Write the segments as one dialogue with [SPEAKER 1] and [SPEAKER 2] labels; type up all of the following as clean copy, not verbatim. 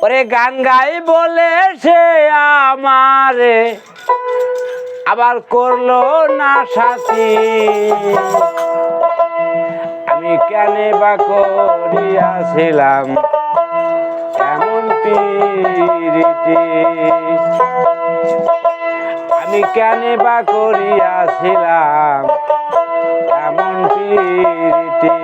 [SPEAKER 1] ওরে গান গাই বলে সে আমারে আবার করলো না সাথী, আমি কেনে বা করিয়াছিলাম এমন প্রীতি, আমি কেনে বা করিয়াছিলাম এমন প্রীতি।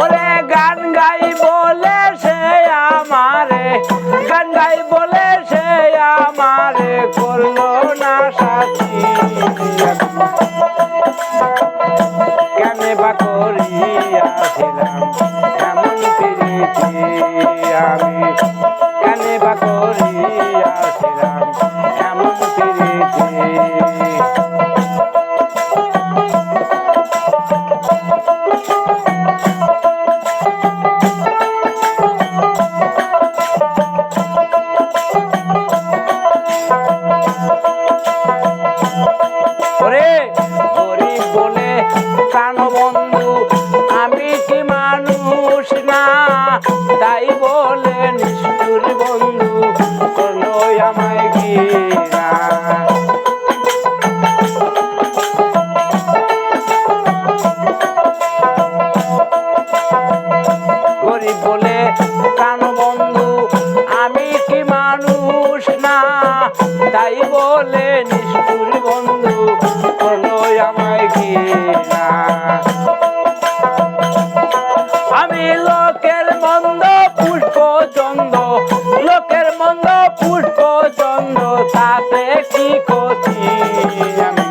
[SPEAKER 1] ওরে গান গাই বলে সে আমারে, গান গাই বলে সে আমারে করলো না সাথী, কেনে বা করিয়াছিলাম এমন প্রীতি, আমি কেনে বা করিয়াছিলাম এমন প্রীতি। গরিব বলে প্রাণবন্ধু আমি কি মানুষ না, তাই বলে নিষ্ঠুর বন্ধু করলো আমায় ঘৃণা। গরিব বলে প্রাণবন্ধু আমি কি মানুষ না, তাই বলে নিষ্ঠুর বন্ধু করলো আমায় ঘৃণা। আমি লোকের মন্দ পুষ্প চন্দ, লোকের মন্দ পুষ্প চন্দ তাতে কি ক্ষতি, আমি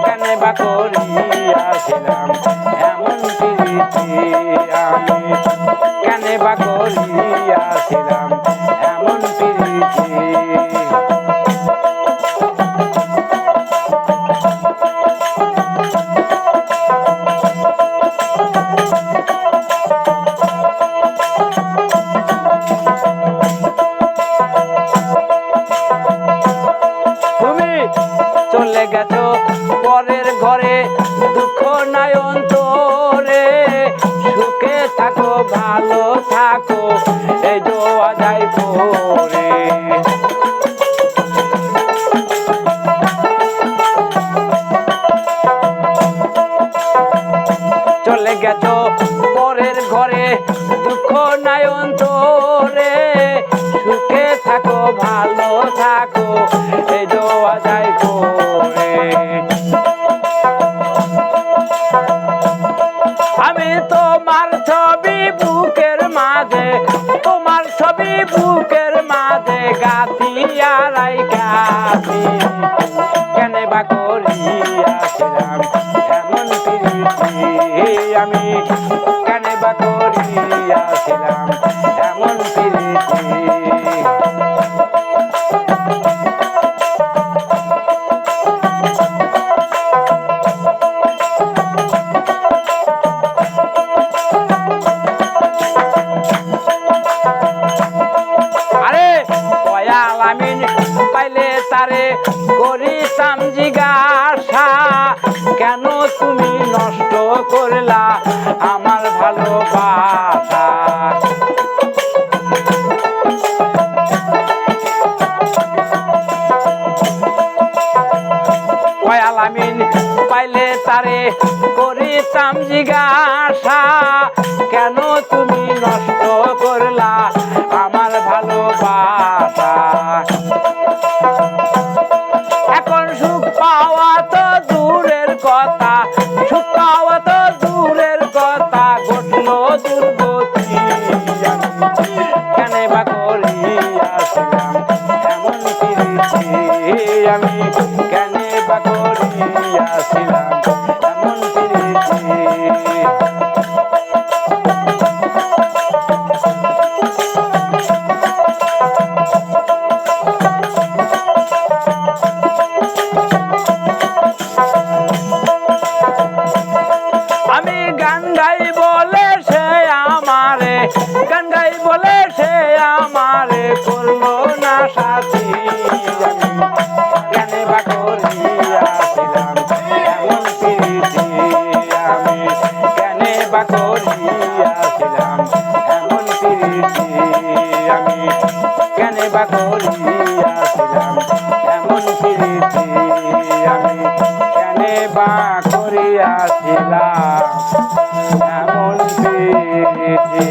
[SPEAKER 1] কেনে বা করিয়াছিলাম এমন প্রীতি, আমি কেনে বা করিয়াছিলাম এমন প্রীতি। চলে গেছো পরের ঘরে দুঃখ নাই অন্তরে, সুখে থাকো ভালো থাকো এই দোয়া যাই করে। চলে গেছো পরের ঘরে দুঃখ নাই অন্তরে, সুখে থাকো ভালো থাকো এই দোয়া যাই করে। আমি তোমার ছবি বুকের মাঝে, তোমার ছবি বুকের মাঝে গাতিয়া রাইখাছি, কেনে বা করিয়াছিলাম এমন প্রীতি, আমি কেনে বা করিয়াছিলাম এমন প্রীতি। পাইলে তারে করিতাম জিজ্ঞাসা, কেন তুমি নষ্ট করলা আমার ভালোবাসা। আলামিন পাইলে তারে করিতাম জিজ্ঞাসা, কেন তুমি নষ্ট করলা আমার ভালোবাসা। এখন সুখ পাওয়া তো দূরের কথা, সুখ পাওয়া তো দূরের কথা, ঘটলো দুর্গতি, কেনে বা করিয়াছিলাম এমন প্রীতি, আমি কেনে বা করিয়াছিলাম এমন প্রীতি। গান গাই বলে সে আমারে করলো না সাথী, আমি কেনে বা বা করিয়াছিলাম এমন প্রীতি